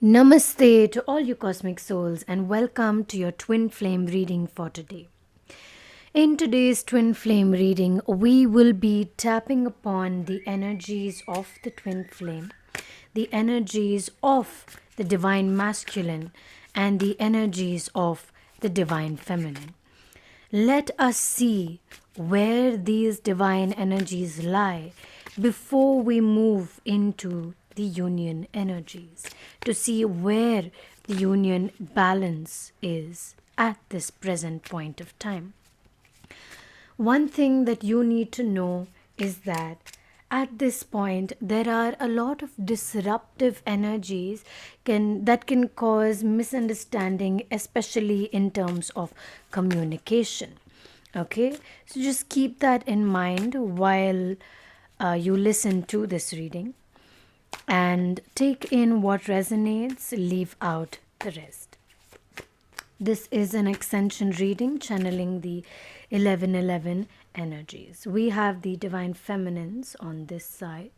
Namaste to all you cosmic souls and welcome to your twin flame reading for today. In today's twin flame reading, we will be tapping upon the energies of the twin flame, the energies of the divine masculine, and the energies of the divine feminine. Let us see where these divine energies lie before we move into the union energies to see where the union balance is at this present point of time. One thing that you need to know is that at this point there are a lot of disruptive energies that can cause misunderstanding, especially in terms of communication. Okay, so just keep that in mind while you listen to this reading and take in what resonates, leave out the rest. This is an Ascension reading channeling the 1111 energies. We have the divine feminines on this side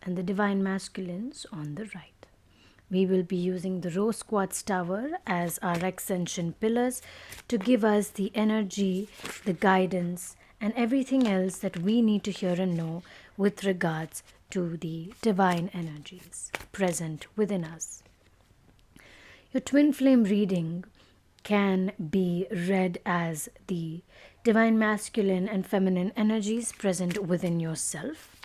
and the divine masculines on the right. We will be using the rose quartz tower as our Ascension pillars to give us the energy, the guidance, and everything else that we need to hear and know with regards to the divine energies present within us. Your twin flame reading can be read as the divine masculine and feminine energies present within yourself,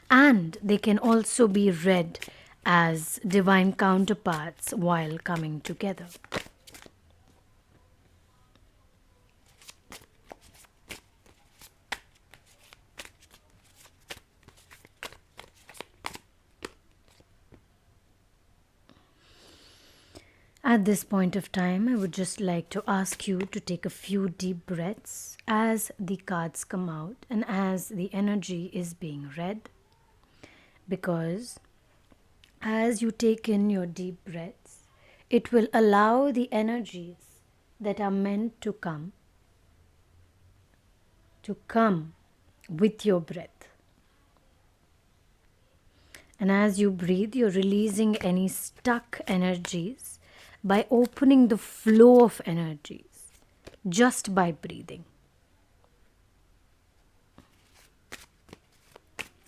and they can also be read as divine counterparts while coming together. At this point of time, I would just like to ask you to take a few deep breaths as the cards come out and as the energy is being read, because as you take in your deep breaths, it will allow the energies that are meant to come with your breath. And as you breathe, you're releasing any stuck energies by opening the flow of energies just by breathing.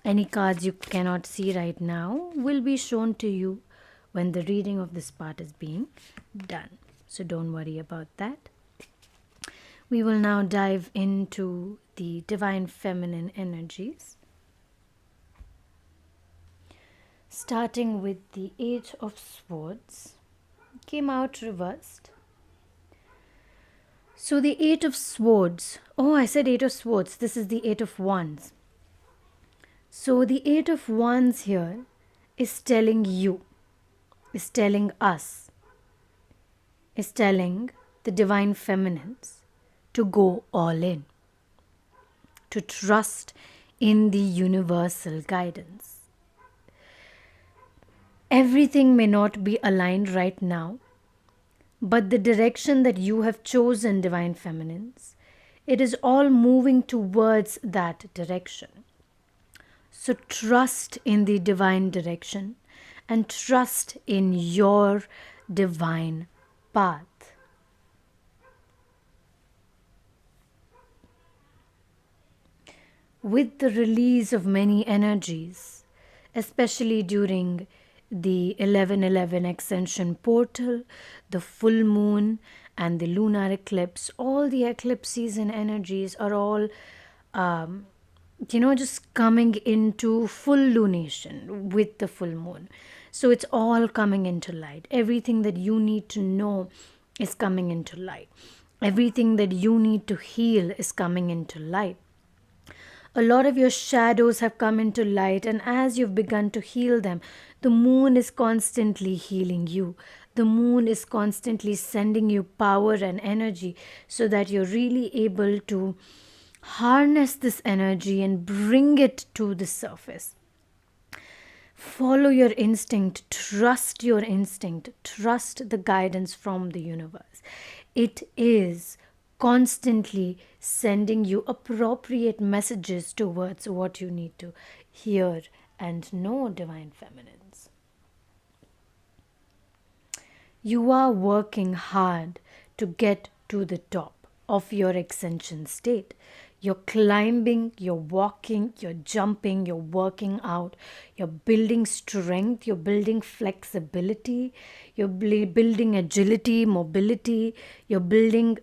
Any cards you cannot see right now will be shown to you when the reading of this part is being done. So don't worry about that. We will now dive into the divine feminine energies, starting with the Eight of Swords. Came out reversed. So the Eight of Swords. Oh, I said Eight of Swords. This is the Eight of Wands. So the Eight of Wands here is telling you, is telling us, is telling the divine feminines to go all in, to trust in the universal guidance. Everything may not be aligned right now, but the direction that you have chosen, divine feminines, it is all moving towards that direction. So trust in the divine direction and trust in your divine path. With the release of many energies, especially during the 1111 Ascension portal, the full moon, and the lunar eclipse, all the eclipse season energies are all, just coming into full lunation with the full moon. So it's all coming into light. Everything that you need to know is coming into light. Everything that you need to heal is coming into light. A lot of your shadows have come into light, and as you've begun to heal them, the moon is constantly healing you. The moon is constantly sending you power and energy so that you're really able to harness this energy and bring it to the surface. Follow your instinct, trust the guidance from the universe. It is constantly sending you appropriate messages towards what you need to hear and know, divine feminines. You are working hard to get to the top of your ascension state. You're climbing, you're walking, you're jumping, you're working out, you're building strength, you're building flexibility, you're building agility, mobility, you're building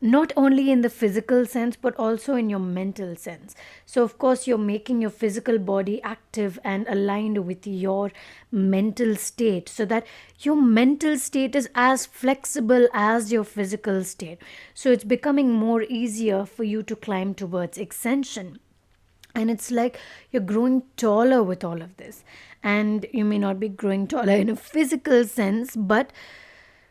not only in the physical sense but also in your mental sense. So of course you're making your physical body active and aligned with your mental state, so that your mental state is as flexible as your physical state. So it's becoming more easier for you to climb towards ascension. And it's like you're growing taller with all of this. And you may not be growing taller in a physical sense, but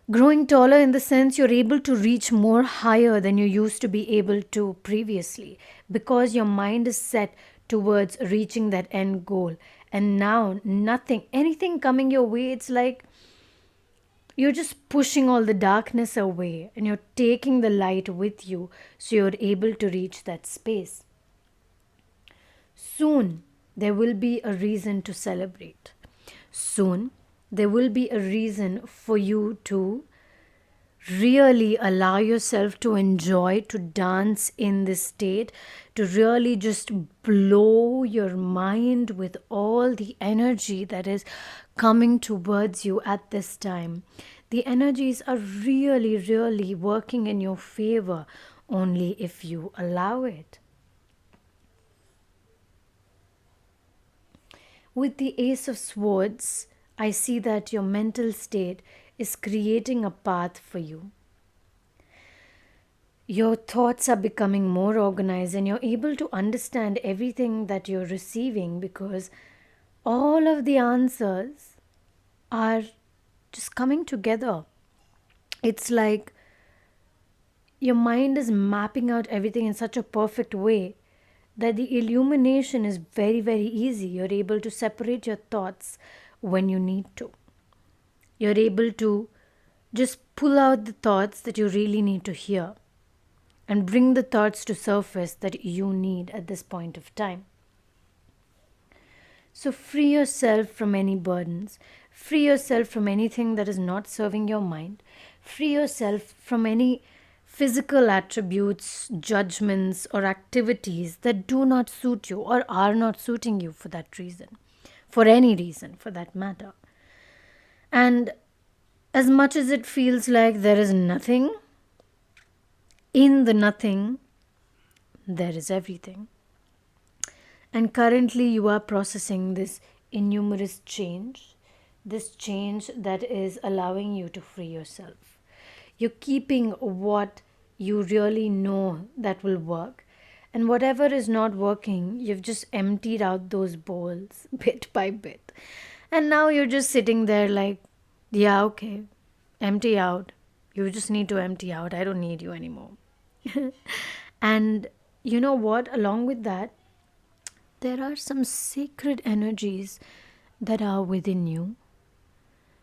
growing taller in the sense you're able to reach more higher than you used to be able to previously, because your mind is set towards reaching that end goal. And now anything coming your way, it's like you're just pushing all the darkness away and you're taking the light with you, so you're able to reach that space. Soon there will be a reason to celebrate. Soon there will be a reason for you to really allow yourself to enjoy, to dance in this state, to really just blow your mind with all the energy that is coming towards you at this time. The energies are really, really working in your favor only if you allow it. With the Ace of Swords, I see that your mental state is creating a path for you. Your thoughts are becoming more organized and you're able to understand everything that you're receiving, because all of the answers are just coming together. It's like your mind is mapping out everything in such a perfect way that the illumination is very, very easy. You're able to separate your thoughts when you need to. You're able to just pull out the thoughts that you really need to hear and bring the thoughts to surface that you need at this point of time. So free yourself from any burdens. Free yourself from anything that is not serving your mind. Free yourself from any physical attributes, judgments, or activities that do not suit you or are not suiting you for that reason, for any reason for that matter. And as much as it feels like there is nothing, in the nothing, there is everything. And currently you are processing this innumerous change, this change that is allowing you to free yourself. You're keeping what you really know that will work. And whatever is not working, you've just emptied out those bowls bit by bit. And now you're just sitting there like, yeah, okay, empty out. You just need to empty out. I don't need you anymore. And you know what? Along with that, there are some sacred energies that are within you.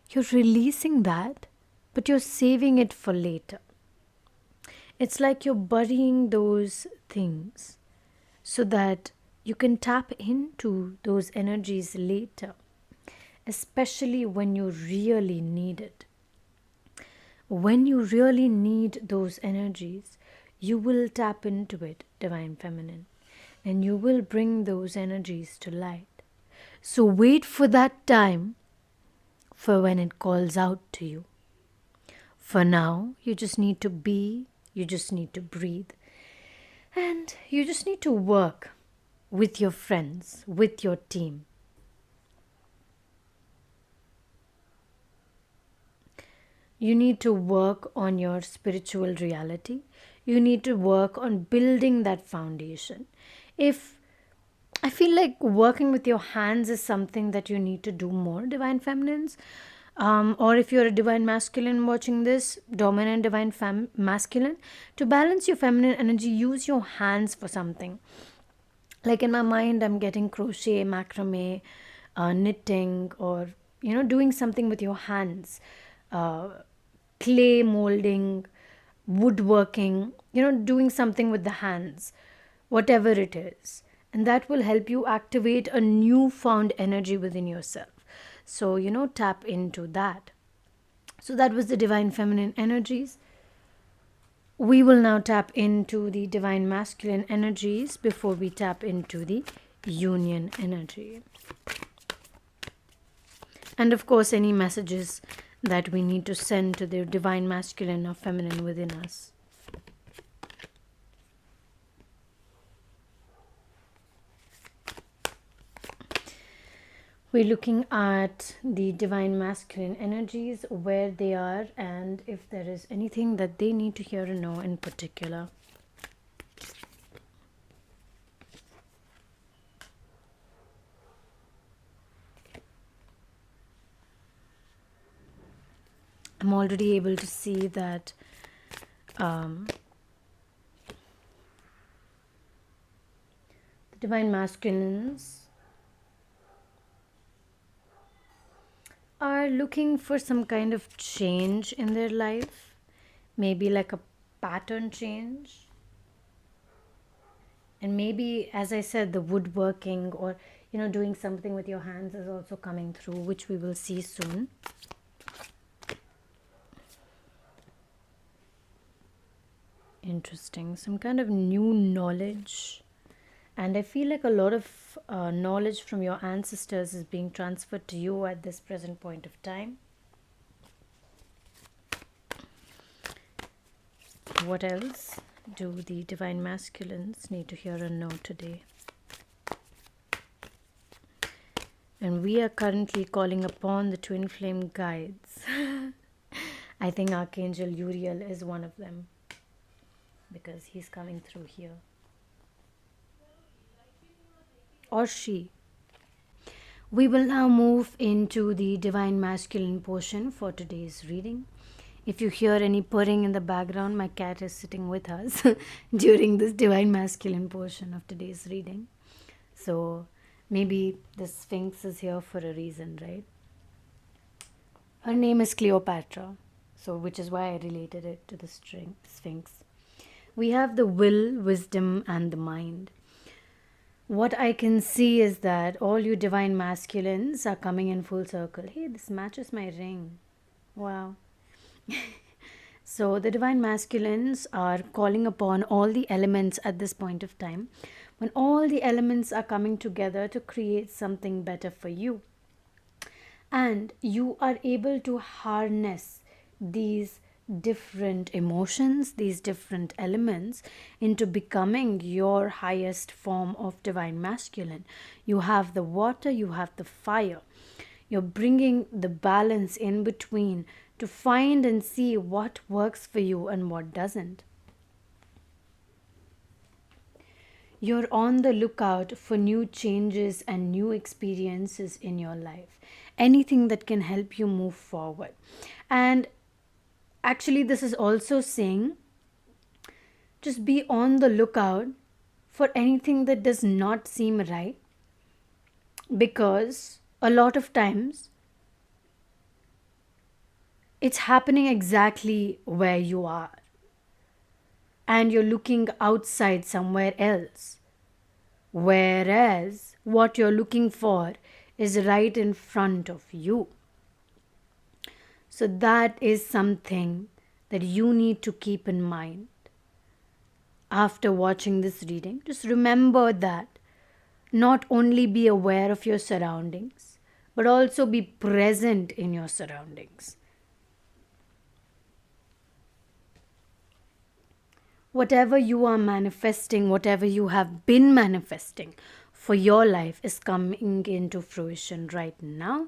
You're releasing that, but you're saving it for later. It's like you're burying those things so that you can tap into those energies later, especially when you really need it. When you really need those energies, you will tap into it, Divine Feminine, and you will bring those energies to light. So wait for that time for when it calls out to you. For now, you just need to be, you just need to breathe, and you just need to work with your friends, with your team. You need to work on your spiritual reality. You need to work on building that foundation. If I feel like working with your hands is something that you need to do more, Divine Feminines. Or if you're a Divine Masculine watching this, dominant Divine Masculine, to balance your feminine energy, use your hands for something. Like in my mind, I'm getting crochet, macrame, knitting, or, doing something with your hands. Clay molding, woodworking, doing something with the hands, whatever it is. And that will help you activate a newfound energy within yourself. So, tap into that. So that was the divine feminine energies. We will now tap into the divine masculine energies before we tap into the union energy. And of course, any messages that we need to send to the divine masculine or feminine within us. We're looking at the divine masculine energies, where they are, and if there is anything that they need to hear or know in particular. I'm already able to see that the divine masculines are looking for some kind of change in their life, maybe like a pattern change. And maybe, as I said, the woodworking or doing something with your hands is also coming through, which we will see soon. Interesting. Some kind of new knowledge. And I feel like a lot of knowledge from your ancestors is being transferred to you at this present point of time. What else do the divine masculines need to hear and know today? And we are currently calling upon the twin flame guides. I think Archangel Uriel is one of them, because he's coming through here. Or she. We will now move into the divine masculine portion for today's reading. If you hear any purring in the background, my cat is sitting with us during this divine masculine portion of today's reading. So maybe the Sphinx is here for a reason, right? Her name is Cleopatra, so which is why I related it to the Sphinx. We have the will, wisdom, and the mind. What I can see is that all you divine masculines are coming in full circle. Hey, this matches my ring. Wow. So the divine masculines are calling upon all the elements at this point of time, when all the elements are coming together to create something better for you. And you are able to harness these different emotions, these different elements, into becoming your highest form of divine masculine. You have the water, you have the fire. You're bringing the balance in between to find and see what works for you and what doesn't. You're on the lookout for new changes and new experiences in your life. Anything that can help you move forward. And actually, this is also saying just be on the lookout for anything that does not seem right, because a lot of times it's happening exactly where you are and you're looking outside somewhere else, whereas what you're looking for is right in front of you. So that is something that you need to keep in mind. After watching this reading, just remember that not only be aware of your surroundings, but also be present in your surroundings. Whatever you are manifesting, whatever you have been manifesting for your life is coming into fruition right now.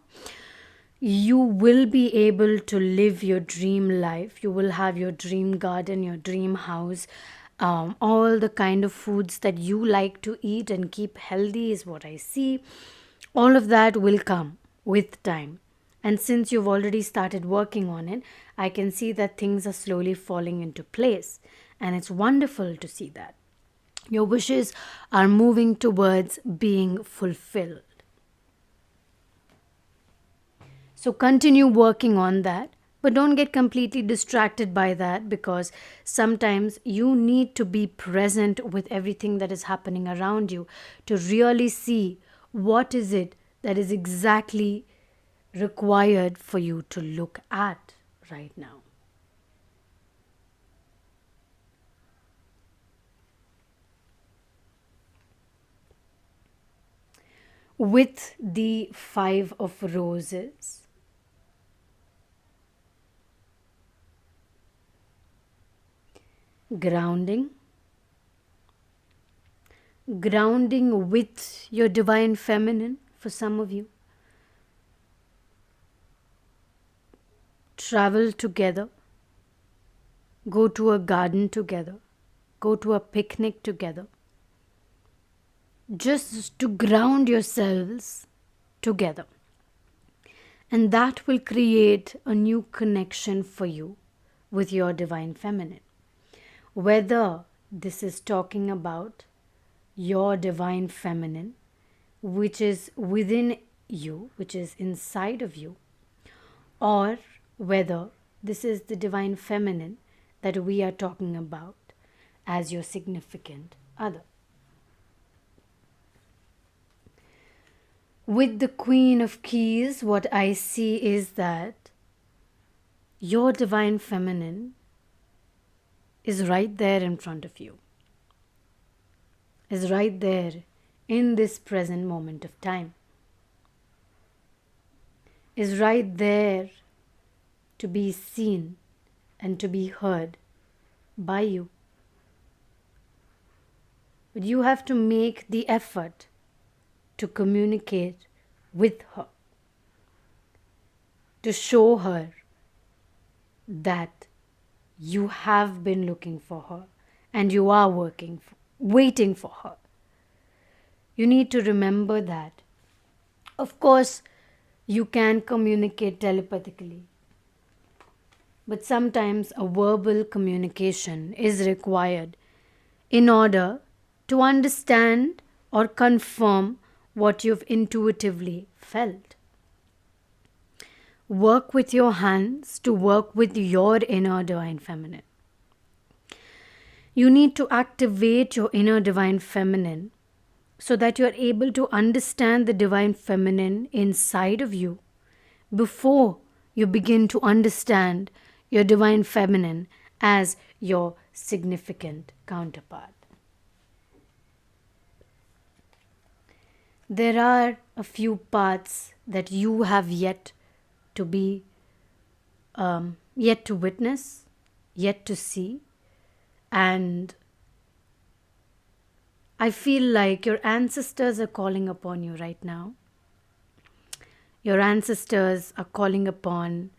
You will be able to live your dream life. You will have your dream garden, your dream house, all the kind of foods that you like to eat and keep healthy is what I see. All of that will come with time. And since you've already started working on it, I can see that things are slowly falling into place. And it's wonderful to see that. Your wishes are moving towards being fulfilled. So continue working on that, but don't get completely distracted by that, because sometimes you need to be present with everything that is happening around you to really see what is it that is exactly required for you to look at right now. With the Five of Roses, grounding, grounding with your divine feminine for some of you. Travel together, go to a garden together, go to a picnic together, just to ground yourselves together. And that will create a new connection for you with your divine feminine. Whether this is talking about your divine feminine, which is within you, which is inside of you, or whether this is the divine feminine that we are talking about as your significant other. With the Queen of Keys, what I see is that your divine feminine is right there in front of you, is right there in this present moment of time, is right there to be seen and to be heard by you. But you have to make the effort to communicate with her, to show her that you have been looking for her and you are waiting for her. You need to remember that. Of course, you can communicate telepathically, but sometimes a verbal communication is required in order to understand or confirm what you've intuitively felt. Work with your hands to work with your inner divine feminine. You need to activate your inner divine feminine so that you're able to understand the divine feminine inside of you before you begin to understand your divine feminine as your significant counterpart. There are a few paths that you have yet to witness, yet to see, and I feel like your ancestors are calling upon you right now. Your ancestors are calling upon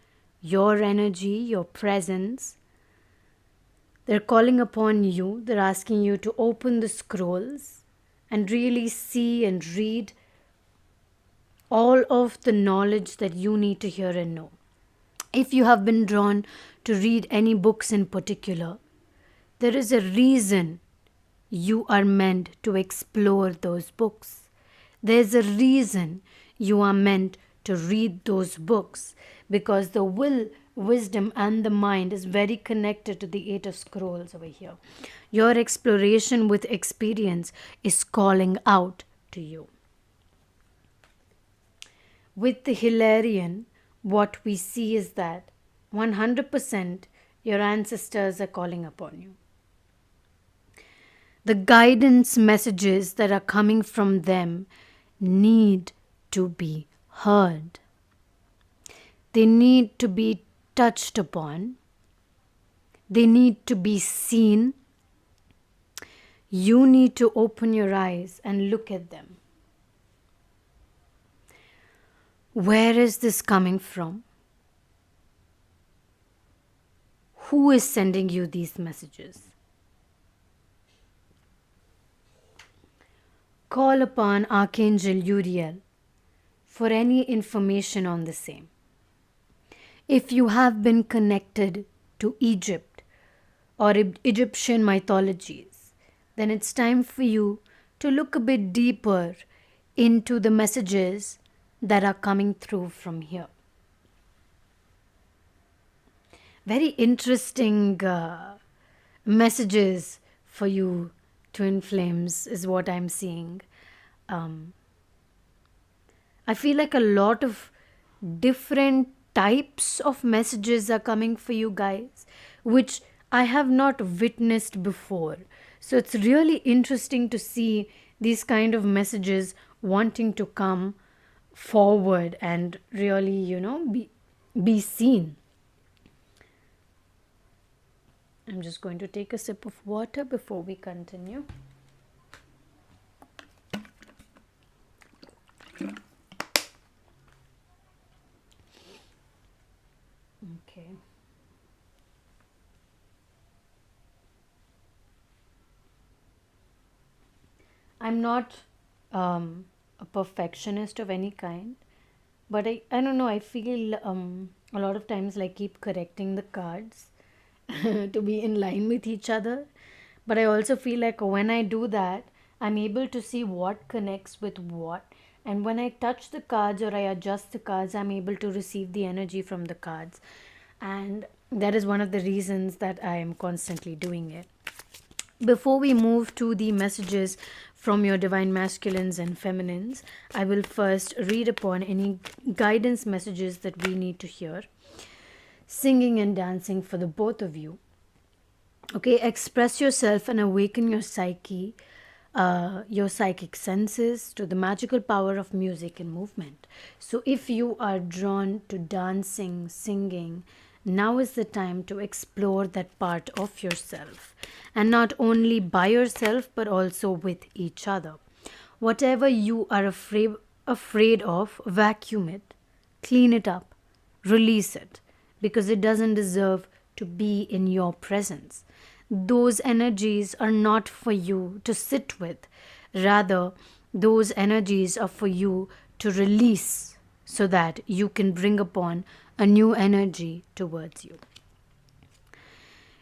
your energy, your presence. They're calling upon you. They're asking you to open the scrolls and really see and read all of the knowledge that you need to hear and know. If you have been drawn to read any books in particular, there is a reason you are meant to explore those books. There's a reason you are meant to read those books, because the will, wisdom, and the mind is very connected to the Eight of Scrolls over here. Your exploration with experience is calling out to you. With the Hilarion, what we see is that 100% your ancestors are calling upon you. The guidance messages that are coming from them need to be heard. They need to be touched upon. They need to be seen. You need to open your eyes and look at them. Where is this coming from? Who is sending you these messages? Call upon Archangel Uriel for any information on the same. If you have been connected to Egypt or Egyptian mythologies, then it's time for you to look a bit deeper into the messages that are coming through from here. Very interesting messages for you, Twin Flames, is what I'm seeing. I feel like a lot of different types of messages are coming for you guys, which I have not witnessed before. So it's really interesting to see these kind of messages wanting to come forward and really, be seen. I'm just going to take a sip of water before we continue. Okay. I'm not a perfectionist of any kind, but I don't know, I feel a lot of times like keep correcting the cards to be in line with each other. But I also feel like when I do that, I'm able to see what connects with what. And when I touch the cards or I adjust the cards, I'm able to receive the energy from the cards. And that is one of the reasons that I am constantly doing it. Before we move to the messages from your divine masculines and feminines, I will first read upon any guidance messages that we need to hear. Singing and dancing for the both of you. Okay, express yourself and awaken your psychic senses to the magical power of music and movement. So, if you are drawn to dancing, singing, now is the time to explore that part of yourself, and not only by yourself but also with each other. Whatever you are afraid of, vacuum it, clean it up, release it, because it doesn't deserve to be in your presence. Those energies are not for you to sit with. Rather, those energies are for you to release so that you can bring upon a new energy towards you.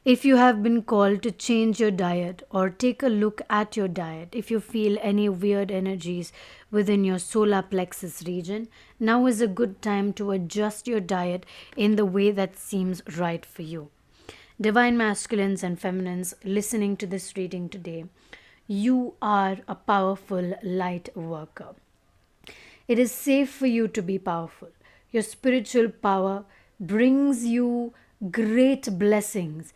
If you have been called to change your diet or take a look at your diet, if you feel any weird energies within your solar plexus region, now is a good time to adjust your diet in the way that seems right for you. Divine masculines and feminines listening to this reading today, you are a powerful light worker. It is safe for you to be powerful. Your spiritual power brings you great blessings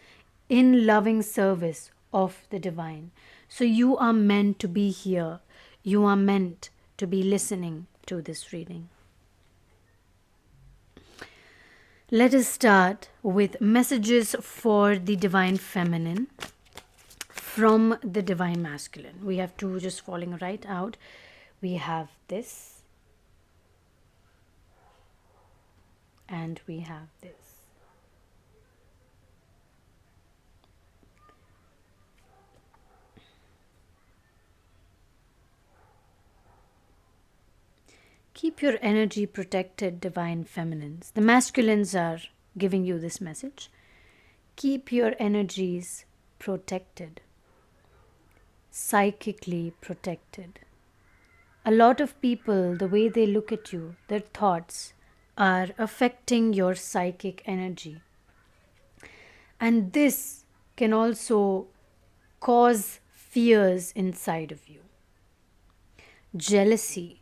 in loving service of the divine. So you are meant to be here. You are meant to be listening to this reading. Let us start with messages for the divine feminine from the divine masculine. We have two just falling right out. We have this and we have this. Keep your energy protected, divine feminines. The masculines are giving you this message. Keep your energies protected, psychically protected. A lot of people, the way they look at you, their thoughts are affecting your psychic energy. And this can also cause fears inside of you. Jealousy.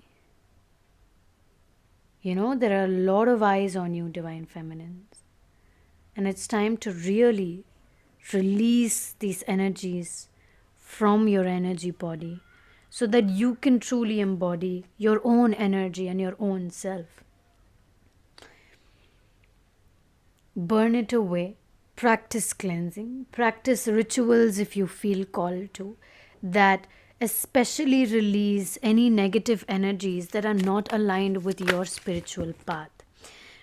There are a lot of eyes on you, divine feminines. And it's time to really release these energies from your energy body so that you can truly embody your own energy and your own self. Burn it away. Practice cleansing. Practice rituals if you feel called to, that especially release any negative energies that are not aligned with your spiritual path.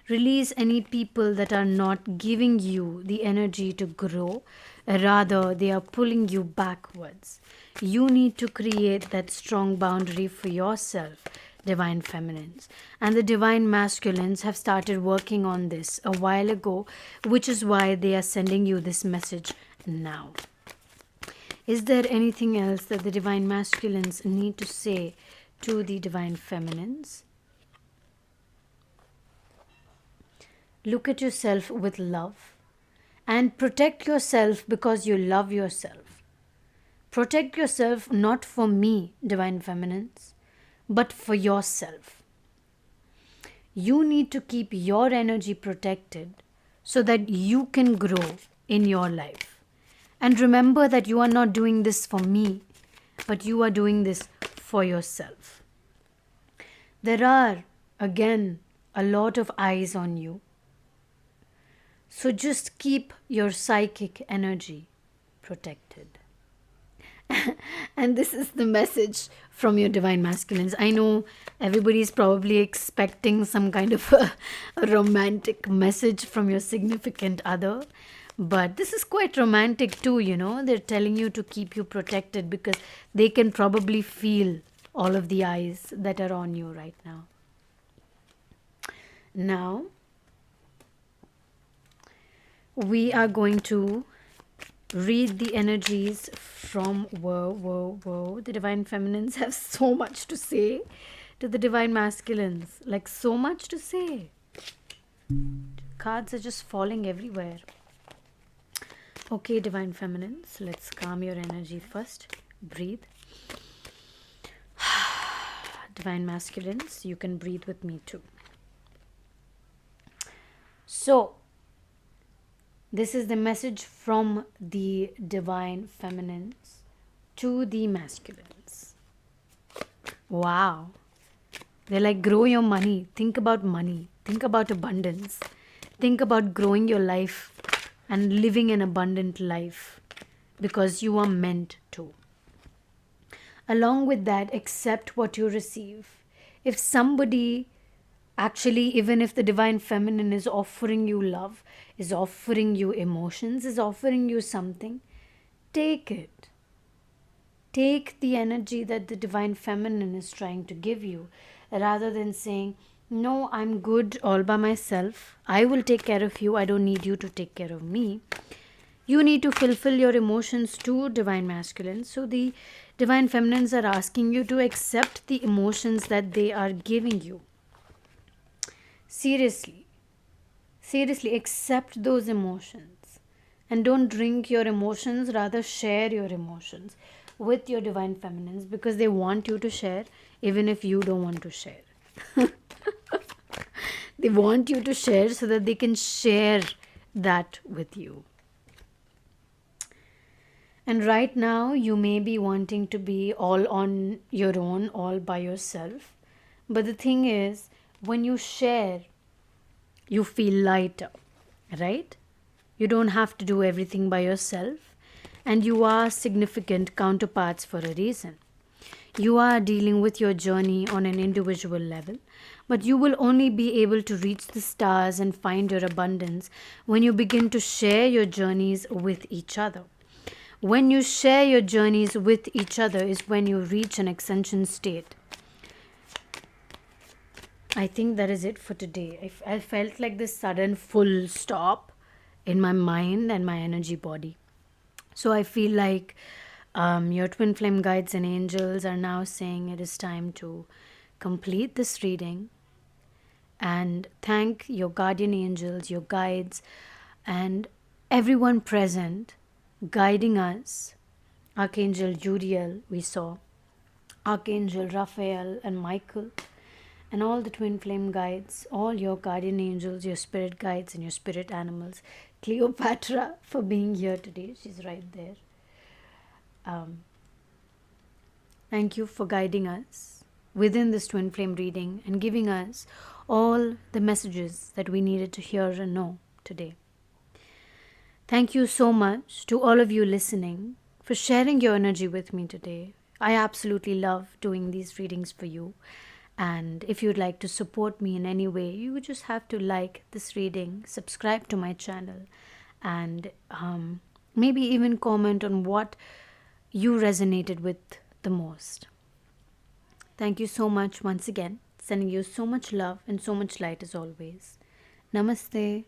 Release any people that are not giving you the energy to grow, rather they are pulling you backwards. You need to create that strong boundary for yourself, divine feminines. And the divine masculines have started working on this a while ago, which is why they are sending you this message now. Is there anything else that the divine masculines need to say to the divine feminines? Look at yourself with love and protect yourself because you love yourself. Protect yourself not for me, divine feminines, but for yourself. You need to keep your energy protected so that you can grow in your life. And remember that you are not doing this for me, but you are doing this for yourself. There are, again, a lot of eyes on you. So just keep your psychic energy protected. And this is the message from your divine masculines. I know everybody's probably expecting some kind of a romantic message from your significant other, but this is quite romantic too, you know. They're telling you to keep you protected because they can probably feel all of the eyes that are on you right now. Now, we are going to read the energies from the divine feminines have so much to say to the divine masculines, like so much to say. Cards are just falling everywhere. Okay, divine feminines, let's calm your energy first. Breathe. Divine masculines, you can breathe with me too. So this is the message from the divine feminines to the masculines. Wow. They're like, grow your money. Think about money. Think about abundance. Think about growing your life and living an abundant life because you are meant to. Along with that, accept what you receive. If somebody, actually, even if the divine feminine is offering you love, is offering you emotions, is offering you something, take it. Take the energy that the divine feminine is trying to give you, rather than saying, no, I'm good all by myself. I will take care of you. I don't need you to take care of me. You need to fulfill your emotions too, divine masculine. So the divine feminines are asking you to accept the emotions that they are giving you. Seriously, accept those emotions and don't drink your emotions, rather share your emotions with your divine feminines because they want you to share even if you don't want to share. They want you to share so that they can share that with you. And right now you may be wanting to be all on your own, all by yourself. But the thing is, when you share, you feel lighter, right? You don't have to do everything by yourself, and you are significant counterparts for a reason. You are dealing with your journey on an individual level, but you will only be able to reach the stars and find your abundance when you begin to share your journeys with each other. When you share your journeys with each other is when you reach an ascension state. I think that is it for today. I felt like this sudden full stop in my mind and my energy body. So I feel like your twin flame guides and angels are now saying it is time to complete this reading and thank your guardian angels, your guides, and everyone present guiding us. Archangel Uriel, we saw, Archangel Raphael and Michael, and all the twin flame guides, all your guardian angels, your spirit guides, and your spirit animals. Cleopatra for being here today. She's right there. Thank you for guiding us within this twin flame reading and giving us all the messages that we needed to hear and know today. Thank you so much to all of you listening for sharing your energy with me today. I absolutely love doing these readings for you. And if you'd like to support me in any way, you would just have to like this reading, subscribe to my channel, and maybe even comment on what you resonated with the most. Thank you so much once again. Sending you so much love and so much light as always. Namaste.